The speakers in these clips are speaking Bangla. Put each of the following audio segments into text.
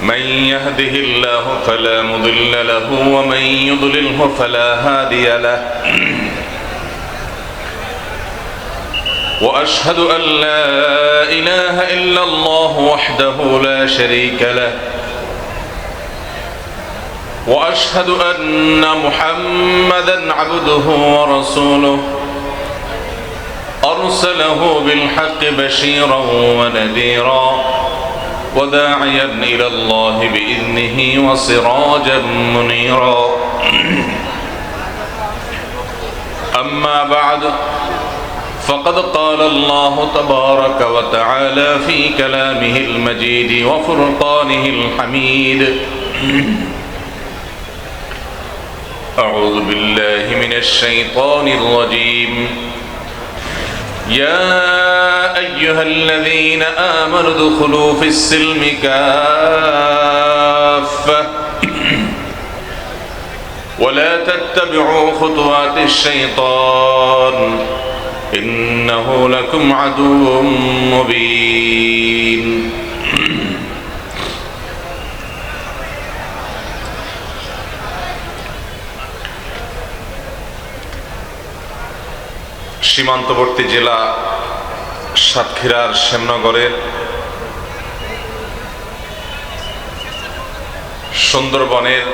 من يهده الله فلا مضل له ومن يضلله فلا هادي له وأشهد أن لا إله إلا الله وحده لا شريك له وأشهد أن محمدًا عبده ورسوله أرسله بالحق بشيرًا ونذيرًا وداعيًا إلى الله بإذنه وسراجًا منيرًا أما بعد فقد قال الله تبارك وتعالى في كلامه المجيد وفرقانه الحميد أعوذ بالله من الشيطان الرجيم يا أيها الذين آمنوا ادخلوا في السلم كافة ولا تتبعوا خطوات الشيطان إنه لكم عدو مبين সীমান্তবর্তী জেলা সাতক্ষীরার শ্যামনগরের সুন্দরবনের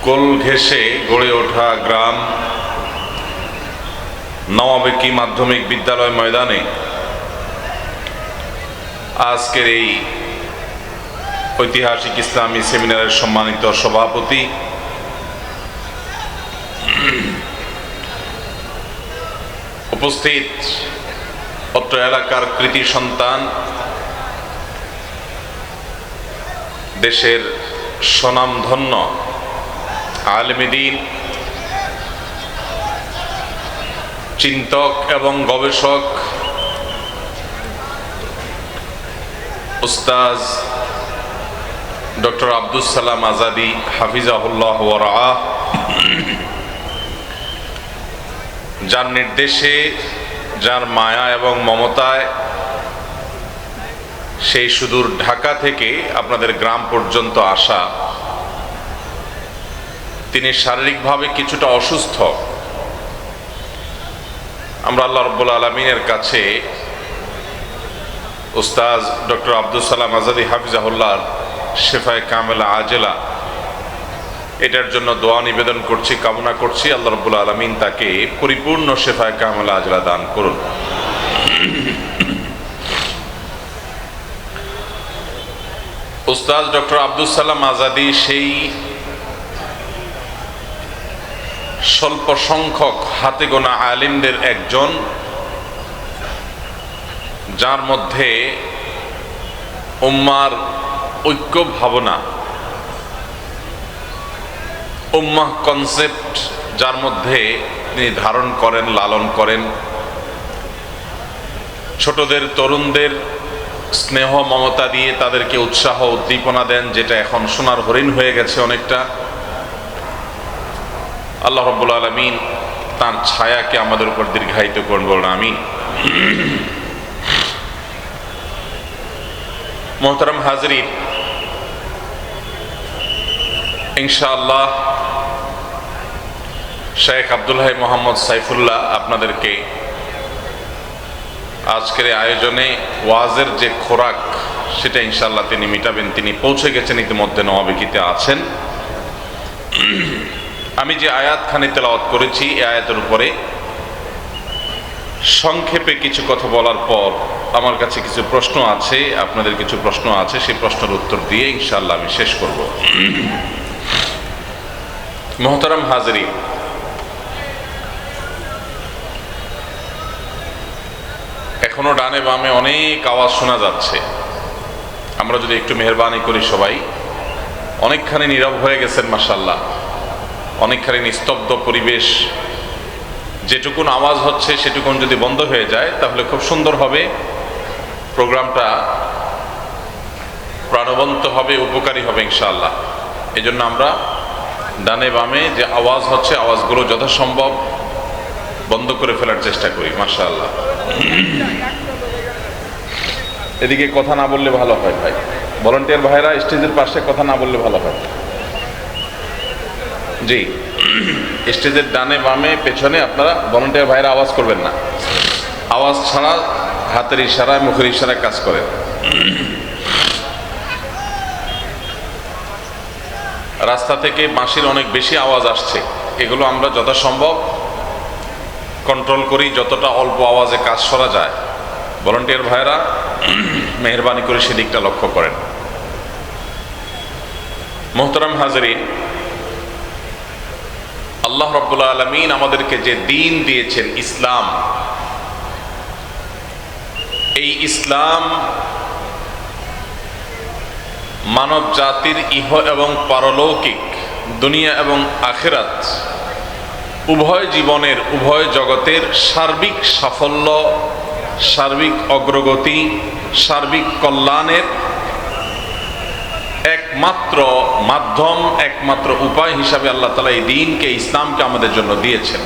কোল ঘেঁষে গড়ে ওঠা গ্রাম নওয়াবেকি মাধ্যমিক বিদ্যালয় ময়দানে আজকের এই ঐতিহাসিক ইসলামী সেমিনারের সম্মানিত সভাপতি উপস্থিত অত্র এলাকার কৃতি সন্তান দেশের স্বনামধন্য আলেমে দ্বীন চিন্তক এবং গবেষক উস্তাজ ডক্টর আব্দুস সালাম আজাদী হাফিজাহুল্লাহ ওয়া রাআহ, যার নির্দেশে, যার মায়া এবং মমতায় সেই সুদূর ঢাকা থেকে আপনাদের গ্রাম পর্যন্ত আসা। তিনি শারীরিকভাবে কিছুটা অসুস্থ। আমরা আল্লাহ রাব্বুল আলামিনের কাছে উস্তাজ ডক্টর আব্দুস সালাম আজাদী হাফিজাহুল্লাহর শেফায়ে কামেলা আজেলা এটার জন্য দোয়া নিবেদন করছি, কামনা করছি আল্লাহ রাব্বুল আলামিন তাকে পরিপূর্ণ শেফায়ে কামেলা আজেলা দান করুন। উস্তাদ ডক্টর আব্দুস সালাম আজাদী সেই স্বল্প সংখ্যক হাতে গোনা আলেমদের একজন, যার মধ্যে উম্মার ঐক্য ভাবনা, উম্মাহ কনসেপ্ট যার মধ্যে তিনি ধারণ করেন, লালন করেন, ছোটদের তরুণদের স্নেহ মমতা দিয়ে তাদেরকে উৎসাহ উদ্দীপনা দেন, যেটা এখন সোনার হরিণ হয়ে গেছে অনেকটা। আল্লাহ রাব্বুল আলামিন তার ছায়াকে আমাদের উপর দীর্ঘায়িত করুন, বলুন আমিন। মোহতারাম হাজরিন, ইনশাআল্লাহ শেখ আব্দুল হাই মোহাম্মদ সাইফুল্লাহ আপনাদেরকে আজকের আয়োজনে ওয়াজের যে খোরাক সেটা ইনশাআল্লাহ তিনি মিটাবেন। তিনি পৌঁছে গেছেন, ইতিমধ্যে নওয়াবেকিতে আছেন। আমি যে আয়াতখানি তেলাওয়াত করেছি এই আয়াতের উপরে সংক্ষেপে কিছু কথা বলার পর আমার কাছে কিছু প্রশ্ন আছে, আপনাদের কিছু প্রশ্ন আছে, সেই প্রশ্নের উত্তর দিয়ে ইনশাআল্লাহ আমি শেষ করব। মোহতারাম হাজরিন, এখনো ডানে বামে অনেক আওয়াজ শোনা যাচ্ছে। আমরা যদি একটু মেহেরবানি করি, সবাই অনেকখানি নীরব হয়ে গেছেন মাশাআল্লাহ, অনেকখানি নিস্তব্ধ পরিবেশ। যেটুকুন আওয়াজ হচ্ছে সেটুকুন যদি বন্ধ হয়ে যায় তাহলে খুব সুন্দর হবে, প্রোগ্রামটা প্রাণবন্ত হবে, উপকারী হবে ইনশাআল্লাহ। এই জন্য আমরা ডানে বামে যে আওয়াজ হচ্ছে আওয়াজগুলো যথাসম্ভব বন্ধ করে ফেলার চেষ্টা করি। মাশাআল্লাহ। এদিকে কথা না বললে ভালো হয় ভাই, ভলান্টিয়ার ভাইরা স্টেজের পাশে কথা না বললে ভালো হয়। জি, স্টেজের ডানে বামে পেছনে আপনারা ভলান্টিয়ার ভাইরা আওয়াজ করবেন না, আওয়াজ ছাড়া হাতের ইশারায় মুখের ইশারায় কাজ করেন। রাস্তা থেকে বাঁশির অনেক বেশি আওয়াজ আসছে, এগুলো আমরা যথাসম্ভব কন্ট্রোল করি, যতটা অল্প আওয়াজে কাজ করা যায়। ভলান্টিয়ার ভাইরা মেহেরবানি করে সেদিকটা লক্ষ্য করেন। মোহতারাম হাজরিন, আল্লাহ রাব্বুল আলামিন আমাদেরকে যে দ্বীন দিয়েছেন ইসলাম, এই ইসলাম মানব জাতির ইহ এবং পারলৌকিক, দুনিয়া এবং আখিরাত উভয় জীবনের, উভয় জগতের সার্বিক সাফল্য, সার্বিক অগ্রগতি, সার্বিক কল্যাণের একমাত্র মাধ্যম, একমাত্র উপায় হিসাবে আল্লাহ তাআলা এই দ্বীনকে, ইসলামকে আমাদের জন্য দিয়েছেন।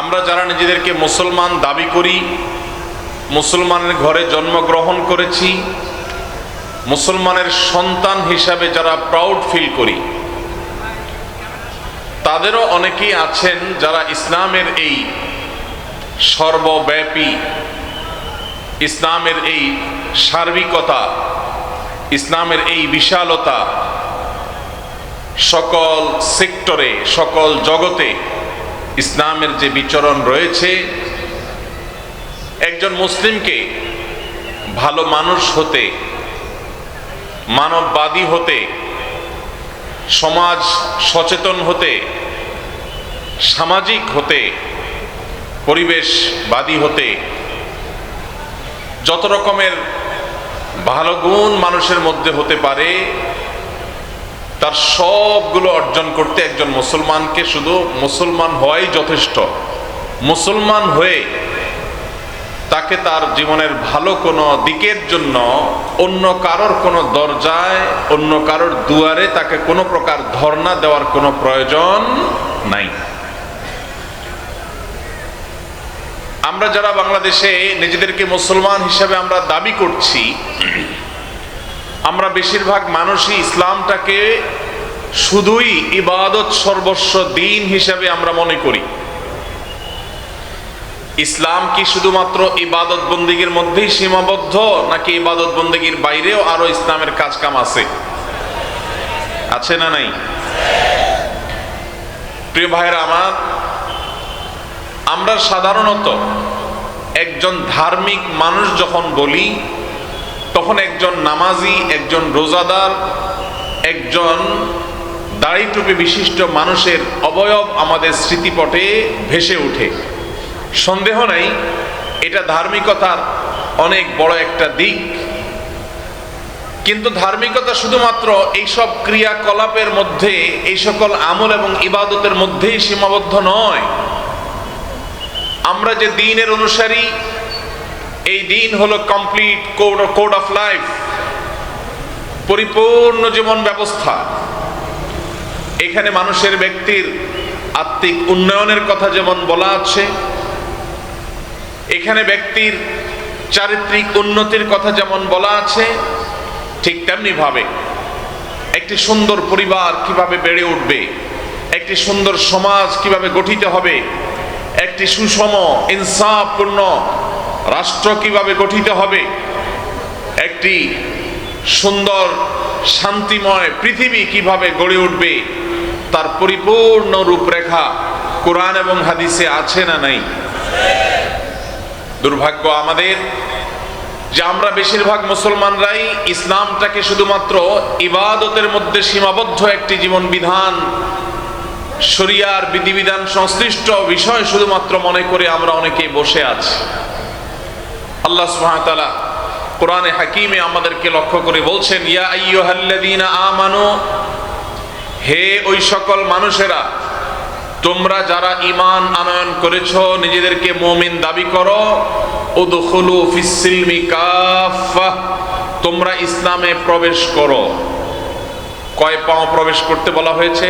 আমরা যারা নিজেদেরকে মুসলমান দাবি করি, মুসলমানের ঘরে জন্মগ্রহণ করেছি, মুসলমানের সন্তান হিসাবে যারা প্রাউড ফিল করি, তাদেরও অনেকেই আছেন যারা ইসলামের এই সর্বব্যাপী, ইসলামের এই সার্বিকতা, ইসলামের এই বিশালতা, সকল সেক্টরে, সকল জগতে ইসলামের যে বিচরণ রয়েছে, একজন মুসলিমকে ভালো মানুষ হতে, মানববাদী হতে, সমাজ সচেতন হতে, সামাজিক হতে, পরিবেশবাদী হতে, যত রকমের ভালো গুণ মানুষের মধ্যে হতে পারে, তার সবগুলো অর্জন করতে একজন মুসলমানকে শুধু মুসলমান হওয়াই যথেষ্ট। মুসলমান হয়ে তাকে তার জীবনের ভালো কোনো দিকের জন্য অন্য কারোর কোনো দরজায়, অন্য কারোর দুয়ারে তাকে কোনো প্রকার ধর্ণা দেওয়ার কোনো প্রয়োজন নাই। আমরা যারা বাংলাদেশে নিজেদেরকে মুসলমান হিসেবে আমরা দাবি করছি, আমরা বেশিরভাগ মানুষই ইসলামটাকে শুধুই ইবাদত সর্বস্ব দ্বীন হিসেবে আমরা মনে করি। ইসলাম কি শুধুমাত্র ইবাদত বন্দেগীর মধ্যেই সীমাবদ্ধ, নাকি ইবাদত বন্দেগীর বাইরেও আরো ইসলামের কাজ কাম আছে? আছে না নাই? প্রিয় ভাইরা আমার, আমরা সাধারণত একজন ধার্মিক মানুষ যখন বলি, তখন একজন নামাজি, একজন রোজাদার, একজন দাড়ি টুপি বিশিষ্ট মানুষের অবয়ব আমাদের স্মৃতিপটে ভেসে ওঠে। সন্দেহ নাই, এটা ধার্মিকতার অনেক বড় একটা দিক। কিন্তু ধার্মিকতা শুধুমাত্র এইসব ক্রিয়াকলাপের মধ্যে, এই সকল আমল এবং ইবাদতের মধ্যেই সীমাবদ্ধ নয়। আমরা যে দ্বীনের অনুসারী, এই দ্বীন হলো কমপ্লিট কোড অফ লাইফ, পরিপূর্ণ জীবন ব্যবস্থা। এখানে মানুষের ব্যক্তির আত্মিক উন্নয়নের কথা যেমন বলা আছে, এখানে ব্যক্তির চারিত্রিক উন্নতির কথা যেমন বলা আছে, ঠিক তেমনি ভাবে একটি সুন্দর পরিবার কিভাবে বেড়ে উঠবে, একটি সুন্দর সমাজ কিভাবে গঠিত হবে, একটি সুষম ইনসাফপূর্ণ রাষ্ট্র কিভাবে গঠিত হবে, একটি সুন্দর শান্তিময় পৃথিবী কিভাবে গড়ে উঠবে, তার পরিপূর্ণ রূপরেখা কোরআন এবং হাদিসে আছে না নাই? দুর্ভাগ্য আমাদের যে আমরা বেশিরভাগ মুসলমানরাই ইসলামটাকে শুধুমাত্র ইবাদতের মধ্যে সীমাবদ্ধ একটি জীবন বিধান, শরিয়ার বিধিবিধান সংশ্লিষ্ট বিষয় শুধুমাত্র মনে করে আমরা অনেকেই বসে আছি। আল্লাহ সুবহানাহু ওয়া তাআলা কোরআনে হাকিমে আমাদেরকে লক্ষ্য করে বলছেন, ইয়া আইয়ুহাল্লাযীনা আমানু, হে ওই সকল মানুষেরা, তোমরা যারা ঈমান আনয়ন করেছো, নিজেদেরকে মুমিন দাবি করো, উদখুলু ফিস-সিলমি কাফা, তোমরা ইসলামে প্রবেশ করো। কয় পাও প্রবেশ করতে বলা হয়েছে?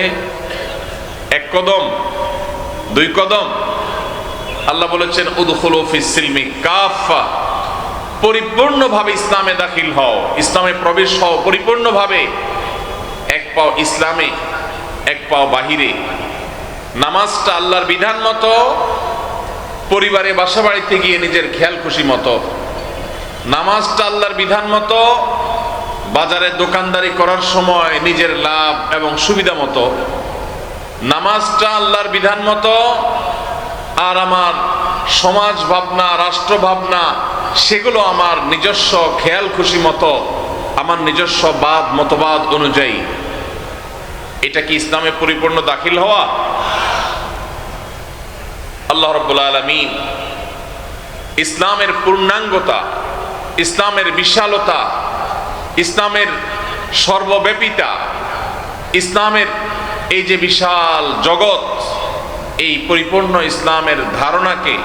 এক কদম, দুই কদম? আল্লাহ বলেছেন উদখুলু ফিস সিলমি কাফা, পরিপূর্ণভাবে ইসলামে দাখিল হও, ইসলামে প্রবেশ হও পরিপূর্ণভাবে। এক পাও ইসলামে, এক পাও বাহিরে। নামাজটা আল্লাহর বিধান মতো, পরিবারে বাসা বাড়িতে গিয়ে নিজের খেয়াল খুশি মতো। নামাজটা আল্লাহর বিধান মতো, বাজারে দোকানদারি করার সময় নিজের লাভ এবং সুবিধা মতো। নামাজটা আল্লাহর বিধান মতো, আর আমার সমাজ ভাবনা, রাষ্ট্র ভাবনা, সেগুলো আমার নিজস্ব খেয়াল খুশি মতো, আমার নিজস্ব মতবাদ অনুযায়ী। এটা কি ইসলামে পরিপূর্ণ দাখিল হওয়া? আল্লাহ রাব্বুল আলামিন ইসলামের পূর্ণাঙ্গতা, ইসলামের বিশালতা, ইসলামের সর্বব্যাপিতা, ইসলামের এই যে বিশাল জগৎ, এই পরিপূর্ণ ইসলামের ধারণাকে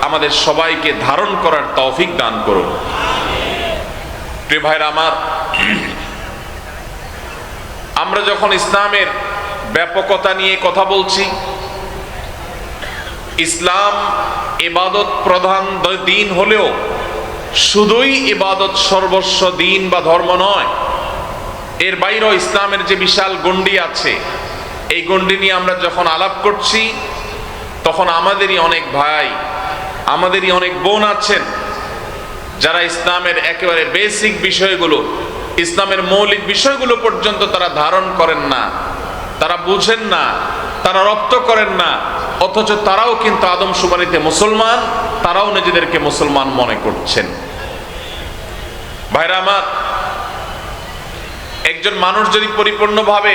আমাদের সবাইকে ধারণ করার তৌফিক দান করুন। প্রিয় ভাইরা আমার, আমরা যখন ইসলামের ব্যাপকতা নিয়ে কথা বলছি, ইসলাম ইবাদত প্রধান দিন হলেও শুধুই ইবাদত সর্বস্ব দিন বা ধর্ম নয়, এর বাইরেও ইসলামের যে বিশাল গণ্ডি আছে, এই গণ্ডি নিয়ে আমরা যখন আলাপ করছি, তখন আমাদেরই অনেক ভাই, আমাদেরই অনেক বোন আছেন যারা ইসলামের একেবারে বেসিক বিষয়গুলো, ইসলামের মৌলিক বিষয়গুলো পর্যন্ত তারা ধারণ করেন না, তারা বুঝেন না, তারা রপ্ত করেন না, অথচ তারাও কিন্তু আদমশুমারিতে মুসলমান, তারাও নিজেদেরকে মুসলমান মনে করছেন। ভাইরা আমার, একজন মানুষ যদি পরিপূর্ণভাবে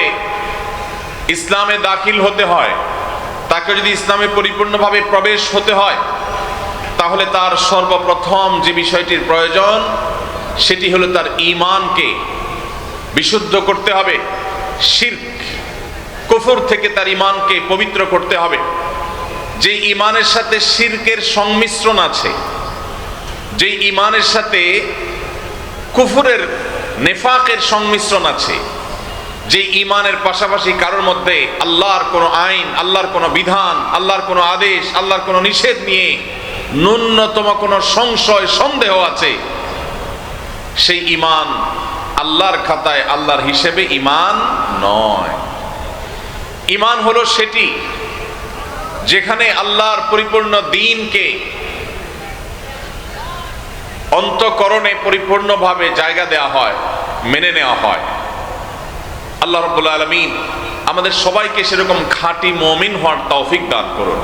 ইসলামে দাখিল হতে হয়, তাকে যদি ইসলামে পরিপূর্ণভাবে প্রবেশ হতে হয়, তাহলে তার সর্বপ্রথম যে বিষয়টির প্রয়োজন, সেটি হলো তার ঈমানকে বিশুদ্ধ করতে হবে। শিরক, কুফর থেকে তার ঈমানকে পবিত্র করতে হবে। যে ঈমানের সাথে শিরকের সংমিশ্রণ আছে, যে ঈমানের সাথে কুফরের, নেফাকের সংমিশ্রণ আছে, যে ঈমানের পাশাপাশি কারোর মধ্যে আল্লাহর কোনো আইন, আল্লাহর কোনো বিধান, আল্লাহর কোনো আদেশ, আল্লাহর কোনো নিষেধ নিয়ে ন্যূনতম কোনো সংশয়, সন্দেহ আছে, সেই ঈমান আল্লাহর খাতায় আল্লাহর হিসেবে ঈমান নয়। ঈমান হলো সেটি যেখানে আল্লাহর পরিপূর্ণ দ্বীনকে অন্তঃকরণে পরিপূর্ণভাবে জায়গা দেওয়া হয়, মেনে নেওয়া হয়। আল্লাহ রাব্বুল আলামিন আমাদের সবাইকে সেরকম খাঁটি মুমিন হওয়ার তৌফিক দান করুন।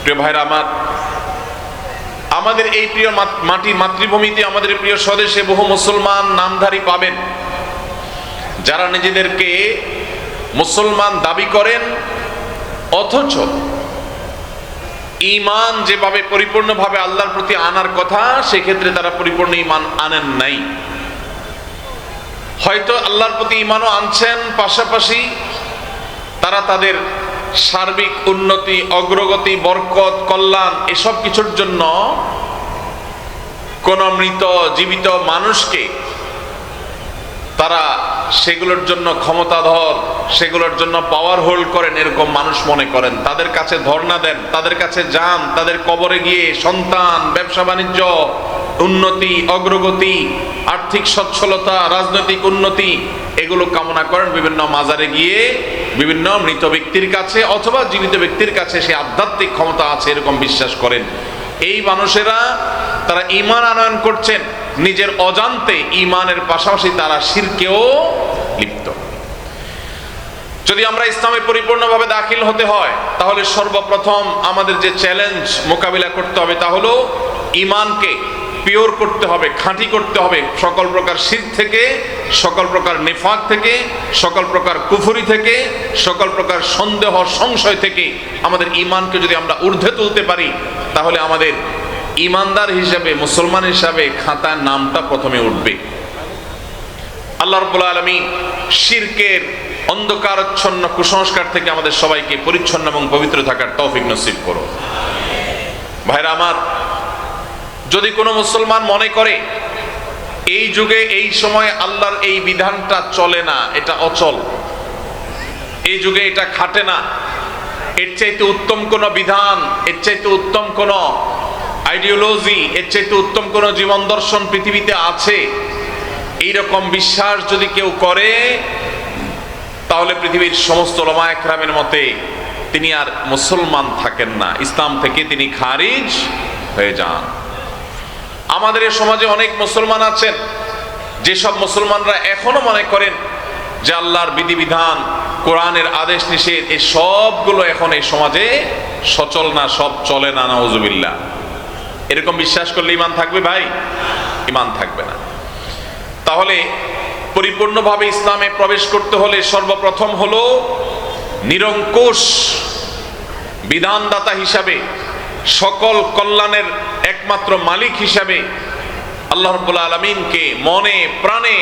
প্রিয় ভাইরা আমার, আমাদের এই প্রিয় মাটি, মাতৃভূমিতে, আমাদের প্রিয় স্বদেশে বহু মুসলমান নামধারী পাবেন যারা নিজেদেরকে মুসলমান দাবি করেন, অথচ ঈমান যেভাবে পরিপূর্ণভাবে আল্লাহর প্রতি আনার কথা, সেক্ষেত্রে তারা পরিপূর্ণ ঈমান আনেন নাই। হয়তো আল্লাহর প্রতি ঈমানও আনছেন, পাশাপাশি তারা তাদের সার্বিক উন্নতি, অগ্রগতি, বরকত, কল্যাণ এসব কিছুর জন্য কোন মৃত জীবিত মানুষকে তারা সেগুলোর জন্য ক্ষমতাধর, সেগুলোর জন্য পাওয়ার হোল্ড করেন, এরকম মানুষ মনে করেন। তাদের কাছে ধর্ণা দেন, তাদের কাছে যান, তাদের কবরে গিয়ে সন্তান, ব্যবসা বাণিজ্য, উন্নতি, অগ্রগতি, আর্থিক সচ্ছলতা, রাজনৈতিক উন্নতি, এগুলো কামনা করেন বিভিন্ন মাজারে গিয়ে, বিভিন্ন মৃত ব্যক্তির কাছে অথবা জীবিত ব্যক্তির কাছে সে আধ্যাত্মিক ক্ষমতা আছে এরকম বিশ্বাস করেন। এই মানুষেরা তারা ঈমান আনয়ন করছেন নিজের অজান্তে, ঈমানের পাশাপাশি তারা শিরকেও লিপ্ত। যদি আমরা ইসলামে পরিপূর্ণভাবে দাখিল হতে হয়, তাহলে সর্বপ্রথম আমাদের যে চ্যালেঞ্জ মোকাবিলা করতে হবে তা হলো ঈমানকে পিওর করতে হবে, খাঁটি করতে হবে সকল প্রকার শিরক থেকে, সকল প্রকার নিফাক থেকে, সকল প্রকার কুফরি থেকে, সকল প্রকার সন্দেহ, সংশয় থেকে। আমাদের ঈমানকে যদি আমরা ঊর্ধ্বে তুলতে পারি, তাহলে আমাদের ঈমানদার হিসাবে, মুসলমান হিসাবে খাতার নামটা প্রথমে উঠবে। আল্লাহ রাব্বুল আলামিন শিরকের অন্ধকারাচ্ছন্ন কুসংস্কার থেকে আমাদের সবাইকে পরিচ্ছন্ন এবং পবিত্র থাকার তৌফিক নসিব করো। ভাইরা আমার, যদি কোনো মুসলমান মনে করে এই যুগে, এই সময়ে আল্লাহর এই বিধানটা চলে না, এটা অচল, এই যুগে এটা খাটে না, এর চাইতে উত্তম কোন বিধান, এর চাইতে উত্তম কোন আইডিওলজি, এর চাইতে উত্তম কোন জীবন দর্শন পৃথিবীতে আছে? এইরকম বিশ্বাস যদি কেউ করে তাহলে পৃথিবীর সমস্ত উলামা একরামের মতে তিনি আর মুসলমান থাকেন না, ইসলাম থেকে তিনি খারিজ হয়ে যান। আমাদের এই সমাজে অনেক মুসলমান আছেন যেসব মুসলমানরা এখনো মনে করেন যে আল্লাহর বিধিবিধান, কোরআনের আদেশ নিষেধ এই সবগুলো এখন এই সমাজে সচল না, সব চলে না, নাউজুবিল্লাহ। এরকম বিশ্বাস করলে ঈমান থাকবে ভাই? ঈমান থাকবে না। তাহলে পরিপূর্ণভাবে ইসলামে প্রবেশ করতে হলে সর্বপ্রথম হলো নিরঙ্কুশ বিধানদাতা হিসাবে, সকল কল্যাণের একমাত্র মালিক হিসাবে আল্লাহ রাব্বুল আলামিনকে মনে প্রাণে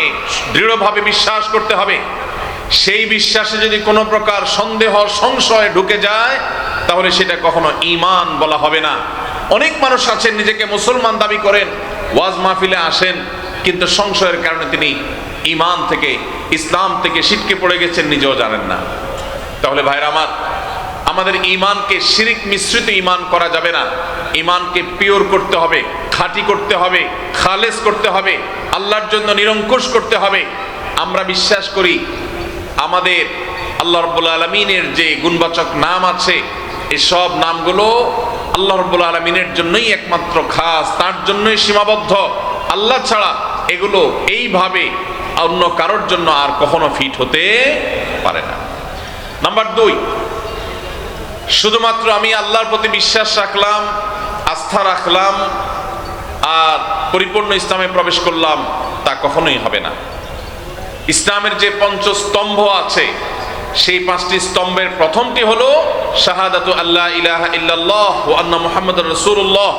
দৃঢ়ভাবে বিশ্বাস করতে হবে। সেই বিশ্বাসে যদি কোনো প্রকার সন্দেহ সংশয় ঢুকে যায় তাহলে সেটা কখনো ঈমান বলা হবে না। অনেক মানুষ আছেন নিজেকে মুসলমান দাবি করেন, ওয়াজ মাহফিলে আসেন, কিন্তু সংশয়ের কারণে তিনি ঈমান থেকে, ইসলাম থেকে ছিটকে পড়ে গেছেন, নিজেও জানেন না। তাহলে ভাইরা আমার, আমাদের ঈমানকে শিরিক মিশ্রিত ঈমান করা যাবে না। ঈমানকে পিওর করতে হবে, খাঁটি করতে হবে, খালেস করতে হবে, আল্লাহর জন্য নিরঙ্কুশ করতে হবে। আমরা বিশ্বাস করি আমাদের আল্লাহ রাব্বুল আলামিনের যে গুণবাচক নাম আছে, এই সব নামগুলো আল্লাহ রাব্বুল আলামিনের জন্যই একমাত্র খাস, তার জন্যই সীমাবদ্ধ। আল্লাহ ছাড়া এগুলো এইভাবে অন্য কারোর জন্য আর কখনো ফিট হতে পারে না। নাম্বার 2, শুধুমাত্র আমি আল্লাহর প্রতি বিশ্বাস রাখলাম, আস্থা রাখলাম আর পরিপূর্ণ ইসলামে প্রবেশ করলাম, তা কখনোই হবে না। ইসলামের যে পঞ্চস্তম্ভ আছে, সেই 5টি স্তম্ভের প্রথমটি হলো শাহাদাতু আল্লাহ ইলাহা ইল্লাল্লাহ ওয়া আন্না মুহাম্মাদুর রাসূলুল্লাহ।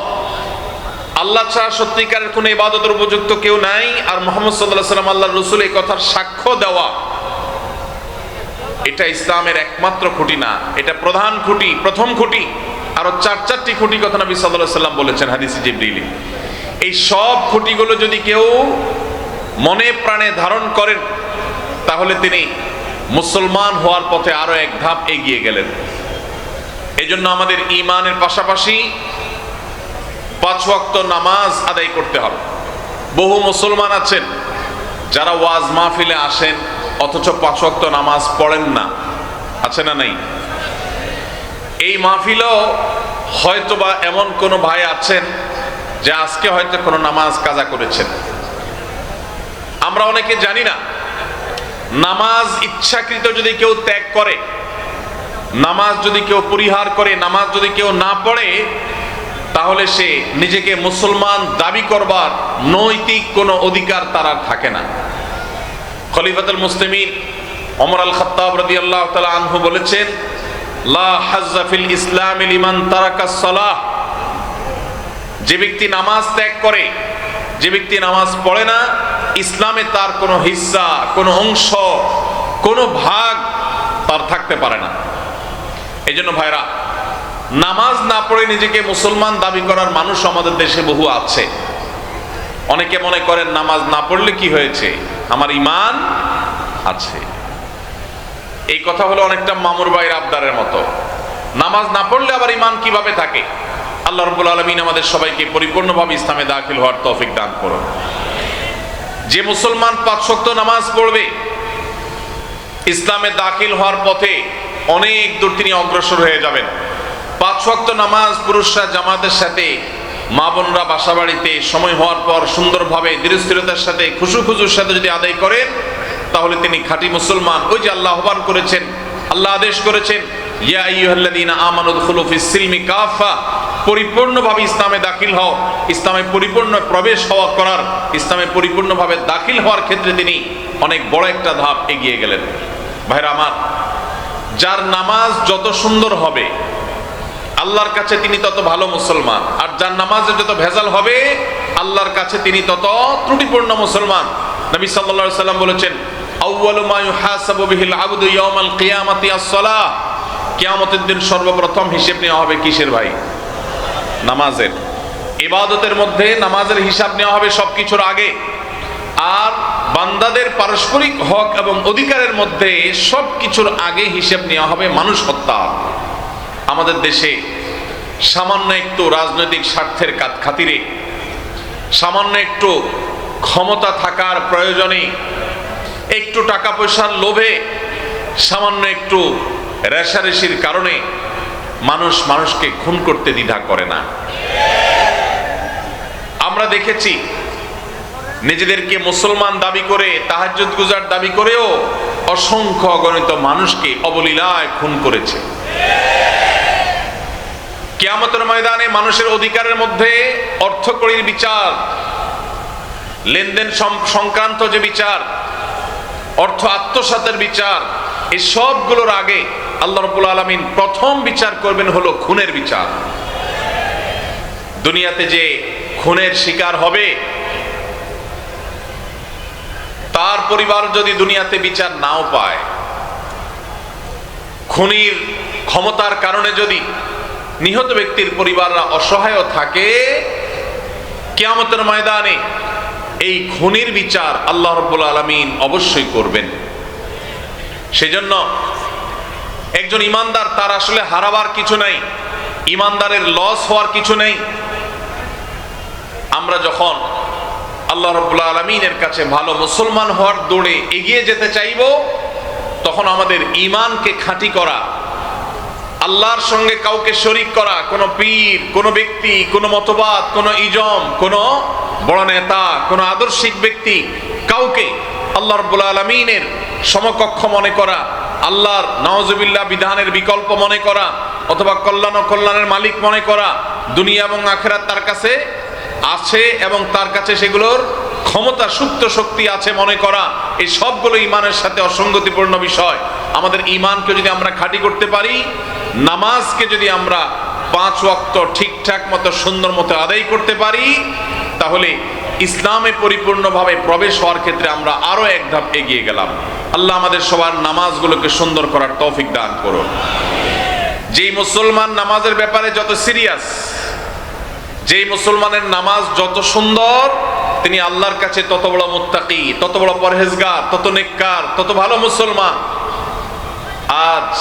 আল্লাহ ছাড়া সত্যিকারের কোনো ইবাদতের উপযুক্ত কেউ নাই, আর মুহাম্মদ সাল্লাল্লাহু আলাইহি ওয়াসাল্লাম আল্লাহর রাসূল, এই কথার সাক্ষ্য দেওয়া, এটা ইসলামের একমাত্র খুঁটি না, এটা প্রধান খুঁটি, প্রথম খুঁটি। আরো 4টি খুঁটি কথা নবী সাল্লাল্লাহু আলাইহি ওয়াসাল্লাম বলেছেন হাদিসে জিবরিলে। এই সব খুঁটিগুলো যদি কেউ মনে প্রাণে ধারণ করেন তাহলে তিনি মুসলমান হওয়ার পথে আরো এক ধাপ এগিয়ে গেলেন। এই জন্য আমাদের ঈমানের পাশাপাশি 5 ওয়াক্ত নামাজ আদায় করতে হবে। বহু মুসলমান আছেন যারা ওয়াজ মাহফিলে আসেন অথচ 5 ওয়াক্ত নামাজ পড়েন না, আছে না নাই? এই মাহফিলেও হয়তোবা এমন কোন ভাই আছেন যে আজকে হয়তো কোনো নামাজ কাজা করেছেন। আমরা অনেকে জানি না, নামাজ ইচ্ছাকৃত যদি কেউ ত্যাগ করে, নামাজ যদি কেউ পরিহার করে, নামাজ যদি কেউ না পড়ে, তাহলে সে নিজেকে মুসলমান দাবি করবার নৈতিক কোনো অধিকার তার আর থাকে না। খলিফাতুল মুসলিমিন ওমর আল খাত্তাব রাদিয়াল্লাহু তাআলা আনহু বলেছেন, লা হাজ্জা ফিল ইসলামি লিমান তারাকাস সালাহ। যে ব্যক্তি নামাজ ত্যাগ করে, যে ব্যক্তি নামাজ পড়ে না, ইসলামে তার কোনো হিস্সা, কোনো অংশ, কোনো ভাগ তার থাকতে পারে না। এই জন্য ভাইরা, নামাজ না পড়ে নিজেকে মুসলমান দাবি করার মানুষ আমাদের দেশে বহু আছে। অনেকে মনে করেন নামাজ না পড়লে কি হয়েছে, আমার ঈমান আছে। এই কথা হলো অনেকটা মামুর ভাইয়ের আবদারের মতো। নামাজ না পড়লে আবার ঈমান কিভাবে থাকে? আল্লাহ রাব্বুল আলামিন আমাদের সবাইকে পরিপূর্ণভাবে ইসলামে দাখিল হওয়ার তৌফিক দান করুন। যে মুসলমান 5 ওয়াক্ত নামাজ পড়বে, ইসলামে দাখিল হওয়ার পথে অনেক দূর তিনি অগ্রসর হয়ে যাবেন। 5 ওয়াক্ত নামাজ পুরুষরা জামাতের সাথে, মা বোনরা বাসা বাড়িতে সময় হওয়ার পর সুন্দরভাবে ধীরস্থিরতার সাথে, খুশুর সাথে যদি আদায় করেন, তাহলে তিনি খাঁটি মুসলমান। ওই যে আল্লাহ আহ্বান করেছেন, আল্লাহ আদেশ করেছেন, ইয়া আইয়ুহাল্লাযীনা আমানু দুখুলু ফিস সিলমি কাফা, পরিপূর্ণভাবে ইসলামে দাখিল হও। ইসলামে পরিপূর্ণ প্রবেশ হওয়া করার, ইসলামে পরিপূর্ণভাবে দাখিল হওয়ার ক্ষেত্রে তিনি অনেক বড় একটা ধাপ এগিয়ে গেলেন। ভাইরা আমার, যার নামাজ যত সুন্দর হবে আল্লাহর কাছে তিনি তত ভালো মুসলমান, আর যার নামাজে যত ভেজাল হবে আল্লাহর কাছে তিনি তত ত্রুটিপূর্ণ মুসলমান। নবী সাল্লাল্লাহু আলাইহি ওয়াসাল্লাম বলেছেন, আউয়ালু মা ইউহাসাবু বিহিল আবদু ইয়াউমাল কিয়ামাতি আস-সালাহ। কিয়ামতের দিন সর্বপ্রথম হিসাব নেওয়া হবে কিসের ভাই? নামাজের। ইবাদতের মধ্যে নামাজের হিসাব নেওয়া হবে সবকিছুর আগে, আর বান্দাদের পারস্পরিক হক এবং অধিকারের মধ্যে সবকিছুর আগে হিসাব নেওয়া হবে মানুষ হত্যা। আমাদের দেশে সামান্য একটু রাজনৈতিক স্বার্থের খাতিরে, সামান্য একটু ক্ষমতা থাকার প্রয়োজনে, একটু টাকা পয়সার লোভে, সামান্য একটু রেষারেষির কারণে মানুষ মানুষকে খুন করতে দ্বিধা করে না। আমরা দেখেছি নিজেদেরকে মুসলমান দাবি করে, তাহাজ্জুদ গুজার দাবি করেও অসংখ্য অগণিত মানুষকে অবলীলায় খুন করেছে। কিয়ামতের ময়দানে মানুষের অধিকারের মধ্যে অর্থকড়ির বিচার, লেনদেন সংক্রান্ত যে বিচার, অর্থ আত্মসাতের বিচার, এই সবগুলোর আগে আল্লাহ রাব্বুল আলামিন প্রথম বিচার করবেন হলো খুনের বিচার। দুনিয়াতে যে খুনের শিকার হবে তার পরিবার যদি দুনিয়াতে বিচার নাও পায়, খুনির ক্ষমতার কারণে যদি নিহত ব্যক্তির পরিবাররা অসহায় থাকে, কিয়ামতের ময়দানে এই খুনির বিচার আল্লাহ রাব্বুল আলামিন অবশ্যই করবেন। সেজন্য একজন ইমানদার, তার আসলে হারাবার কিছু নাই, ইমানদারের লস হওয়ার কিছু নেই। আমরা যখন আল্লাহ রাব্বুল আলামিনের কাছে ভালো মুসলমান হওয়ার দৌড়ে এগিয়ে যেতে চাইব, তখন আমাদের ঈমানকে খাঁটি করা, আল্লাহর সঙ্গে কাউকে শরীক করা, কোন পীর, কোন ব্যক্তি, কোন মতবাদ, কোন ইজম, কোন বড় নেতা, কোন আদর্শিক ব্যক্তি, কাউকে আল্লাহ রাব্বুল আলামিনের সমকক্ষ মনে করা, আল্লাহর নাউজুবিল্লাহ বিধানের বিকল্প মনে করা, অথবা কল্যাণ ও কল্যাণের মালিক মনে করা, দুনিয়া এবং আখিরাত তার কাছে আছে এবং তার কাছে সেগুলোর ক্ষমতা, সুপ্ত শক্তি আছে মনে করা, এই সবগুলো ঈমানের সাথে অসঙ্গতিপূর্ণ বিষয়। আমাদের ঈমানকে যদি আমরা খাঁটি করতে পারি, নামাজকে যদি আমরা 5 ওয়াক্ত ঠিকঠাক মতো সুন্দর মতো আদায় করতে পারি, তাহলে ইসলামে পরিপূর্ণভাবে প্রবেশ হওয়ার ক্ষেত্রে আমরা আরো এক ধাপ এগিয়ে গেলাম। আল্লাহ আমাদের সবার নামাজগুলোকে সুন্দর করার তৌফিক দান করুন। যেই মুসলমান নামাজের ব্যাপারে যত সিরিয়াস, যেই মুসলমানের নামাজ যত সুন্দর, তিনি আল্লাহর কাছে তত বড় মুত্তাকি, তত বড় পরহেজগার, তত নেককার, তত ভালো মুসলমান। আজ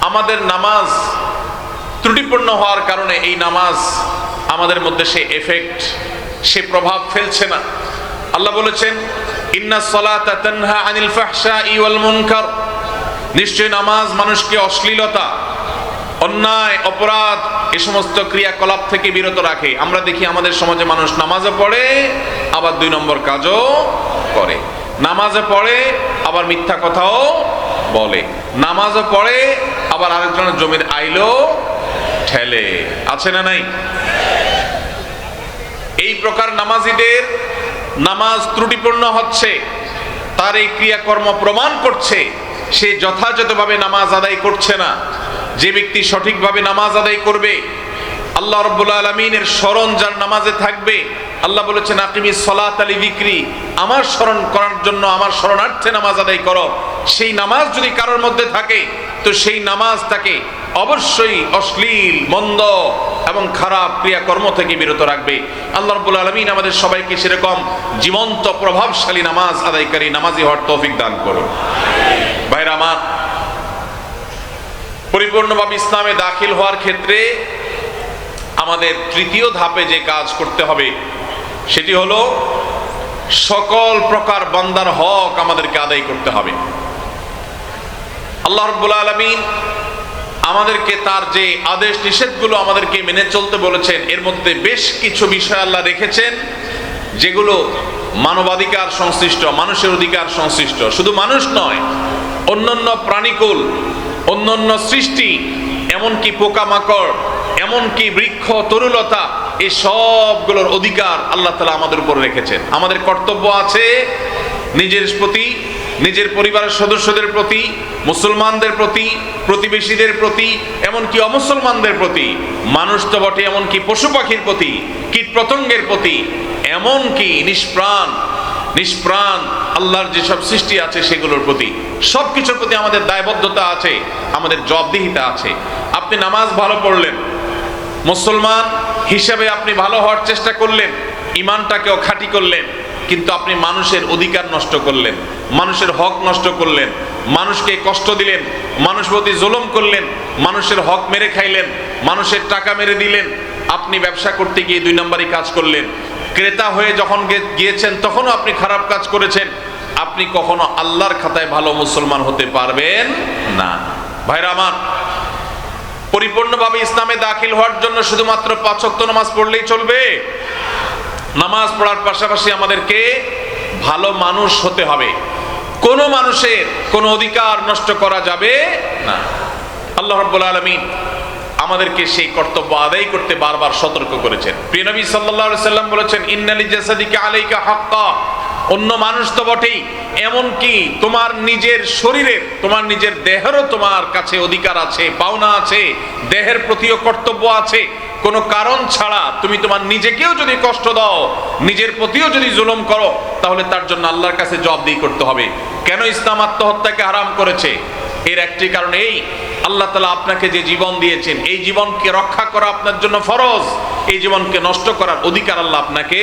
আমাদের নামাজ ত্রুটিপূর্ণ হওয়ার কারণে এই নামাজ আমাদের মধ্যে সে এফেক্ট, সে প্রভাব ফেলছে না। আল্লাহ বলেছেন, ইন্নাস সালাতা তানহা আনিল ফাহশাই ওয়াল মুনকার, নিশ্চয় নামাজ মানুষকে অশ্লীলতা, অন্যায়, অপরাধ, এই সমস্ত ক্রিয়াকলাপ থেকে বিরত রাখে। আমরা দেখি আমাদের সমাজে মানুষ নামাজে পড়ে আবার 2 নম্বর কাজও করে, নামাজে পড়ে আবার মিথ্যা কথাও বলে, নামাজে পড়ে আবার আরেকজনের জমির আইলো ঠেলে, আছে না নাই? এই প্রকার নামাজীদের নামাজ ত্রুটিপূর্ণ হচ্ছে, তার এই ক্রিয়াকর্ম প্রমাণ করছে সে যথাযথভাবে নামাজ আদায় করছে না। যে ব্যক্তি সঠিকভাবে নামাজ আদায় করবে, আল্লাহ রাব্বুল আলামিনের স্মরণ যার নামাজে থাকবে, আল্লাহ বলেছেন আকিমিস সালাতা লিযিকরি, আমার স্মরণ করার জন্য, আমার স্মরণার্থে নামাজ আদায় করো। সেই নামাজ যদি কারোর মধ্যে থাকে, তো সেই নামাজ তাকে অবশ্যই অশ্লীল, মন্দ এবং খারাপ ক্রিয়াকর্ম থেকে বিরত রাখবে। আল্লাহ রাব্বুল আলামিন আমাদের সবাইকে সেরকম জীবন্ত প্রভাবশালী নামাজ আদায়কারী নামাজি হওয়ার তৌফিক দান করুন। ভাইরা আমার, পরিপূর্ণভাবে ইসলামে দাখিল হওয়ার ক্ষেত্রে আমাদের তৃতীয় ধাপে যে কাজ করতে হবে, সেটি হলো সকল প্রকার বান্দার হক আমাদেরকে আদায় করতে হবে। আল্লাহ রাব্বুল আলামিন আমাদেরকে তার যে আদেশ নিষেধগুলো আমাদেরকে মেনে চলতে বলেছেন, এর মধ্যে বেশ কিছু বিষয় আল্লাহ রেখেছেন যেগুলো মানবাধিকার সংশ্লিষ্ট, মানুষের অধিকার সংশ্লিষ্ট। শুধু মানুষ নয়, অন্যান্য প্রাণীকুল, অন্যান্য সৃষ্টি, এমনকি পোকামাকড়, এমনকি বৃক্ষ, তরুলতা, এই সবগুলোর অধিকার আল্লাহ তাআলা আমাদের উপর রেখেছেন। আমাদের কর্তব্য আছে নিজের প্রতি, নিজের পরিবারের সদস্যদের প্রতি, মুসলমানদের প্রতি, প্রতিবেশীদের প্রতি, এমনকি অমুসলমানদের প্রতি, মানুষ তো বটে, এমনকি পশু পাখির প্রতি, কীট পতঙ্গের প্রতি, এমনকি নিষ্প্রাণ আল্লাহর যেসব সৃষ্টি আছে সেগুলোর প্রতি, সবকিছুর প্রতি আমাদের দায়বদ্ধতা আছে, আমাদের জবাবদিহিতা আছে। আপনি নামাজ ভালো পড়লেন, মুসলমান হিসাবে আপনি ভালো হওয়ার চেষ্টা করলেন, ঈমানটাকেও খাঁটি করলেন, কিন্তু আপনি মানুষের অধিকার নষ্ট করলেন, মানুষের হক নষ্ট করলেন, মানুষকে কষ্ট দিলেন, মানুষ প্রতি জুলুম করলেন, মানুষের হক মেরে খাইলেন, মানুষের টাকা মেরে দিলেন। আপনি ব্যবসা করতে গিয়ে 2 নম্বরই কাজ করলেন। ক্রেতা হয়ে যখন গিয়েছেন তখনও আপনি খারাপ কাজ করেছেন। আপনি কখনো আল্লাহর খাতায় ভালো মুসলমান হতে পারবেন না। ভাইরা আমার, পরিপূর্ণভাবে ইসলামে দাখিল হওয়ার জন্য শুধুমাত্র 5 ওয়াক্ত নামাজ পড়লেই চলবে? নামাজ পড়ার পাশাপাশি আমাদেরকে ভালো মানুষ হতে হবে। কোনো মানুষের কোনো অধিকার নষ্ট করা যাবে না। আল্লাহ রাব্বুল আলামিন আমাদেরকে সেই কর্তব্য আদায় করতে বারবার সতর্ক করেছেন। প্রিয় নবী সাল্লাল্লাহু আলাইহি সাল্লাম বলেছেন, ইন্নালি জাসাদিকা আলাইকা হাক্কা। অন্য মানুষ তো বটেই, এমনকি তোমার নিজের শরীরের, তোমার নিজের দেহেরও তোমার কাছে অধিকার আছে, পাওনা আছে, দেহের প্রতিও কর্তব্য আছে। কোনো কারণ ছাড়া তুমি তোমার নিজেকেও যদি কষ্ট দাও, নিজের প্রতিও যদি জুলুম করো, তাহলে তার জন্য আল্লাহর কাছে জবাবদিহি করতে হবে। কেন ইসলাম আত্মহত্যাকে হারাম করেছে? এর একটি কারণ এই, আল্লাহ তাআলা আপনাকে যে জীবন দিয়েছেন, এই জীবনকে রক্ষা করা আপনার জন্য ফরজ। এই জীবনকে নষ্ট করার অধিকার আল্লাহ আপনাকে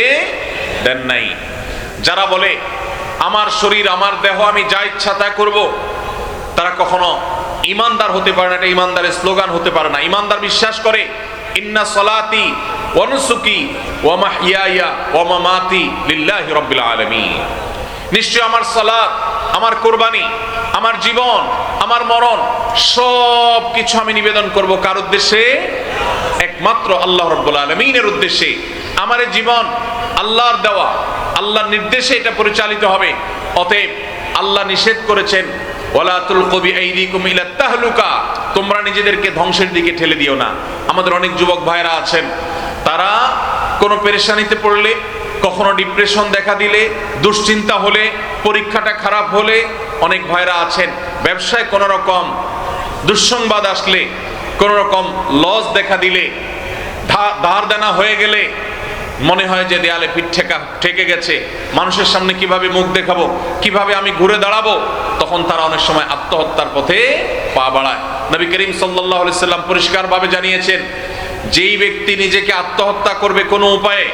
দেন নাই। যারা বলে আমার শরীর, আমার দেহ, আমি যা ইচ্ছা তা করব, তারা কখনো ইমানদার হতে পারে না। এটা ইমানদারের স্লোগান হতে পারে না। ইমানদার বিশ্বাস করে, ইন্না সলাতি ওয়া নুসুকি ওয়া মাহইয়ায়া ওয়া মামাতি লিল্লাহি রাব্বিল আলামিন। নিশ্চয় আমার সালাত, আমার কুরবানি, আমার জীবন, আমার মরণ সব কিছু আমি নিবেদন করব কার উদ্দেশ্যে? একমাত্র আল্লাহ রাব্বুল আলামিনের উদ্দেশ্যে। আমার এই জীবন আল্লাহর দেওয়া, আল্লাহর নির্দেশে এটা পরিচালিত হবে। অতএব আল্লাহ নিষেধ করেছেন, ওয়ালা তুলকু বিআইদিকুম ইলা তাহলুকা, তোমরা নিজেদেরকে ধ্বংসের দিকে ঠেলে দিও না। আমাদের অনেক যুবক ভাইরা আছেন, তারা কোনো পেরেশানিতে পড়লে, কখনো ডিপ্রেশন দেখা দিলে, দুশ্চিন্তা হলে, পরীক্ষাটা খারাপ হলে, অনেক ভাইরা আছেন ব্যবসায় কোনো রকম দুঃসংবাদ আসলে, কোনো রকম লস দেখা দিলে, ধার দেনা হয়ে গেলে মনে হয় যে দেয়ালে পিঠ ঠেকে গেছে, মানুষের সামনে কিভাবে মুখ দেখাবো, কিভাবে আমি ঘুরে দাঁড়াবো, তখন তারা অনেক সময় আত্মহত্যার পথে পা বাড়ায়। নবী করিম সাল্লাল্লাহু আলাইহি সাল্লাম পরিষ্কারভাবে জানিয়েছেন, যেই ব্যক্তি নিজেকে আত্মহত্যা করবে কোনো উপায়ে,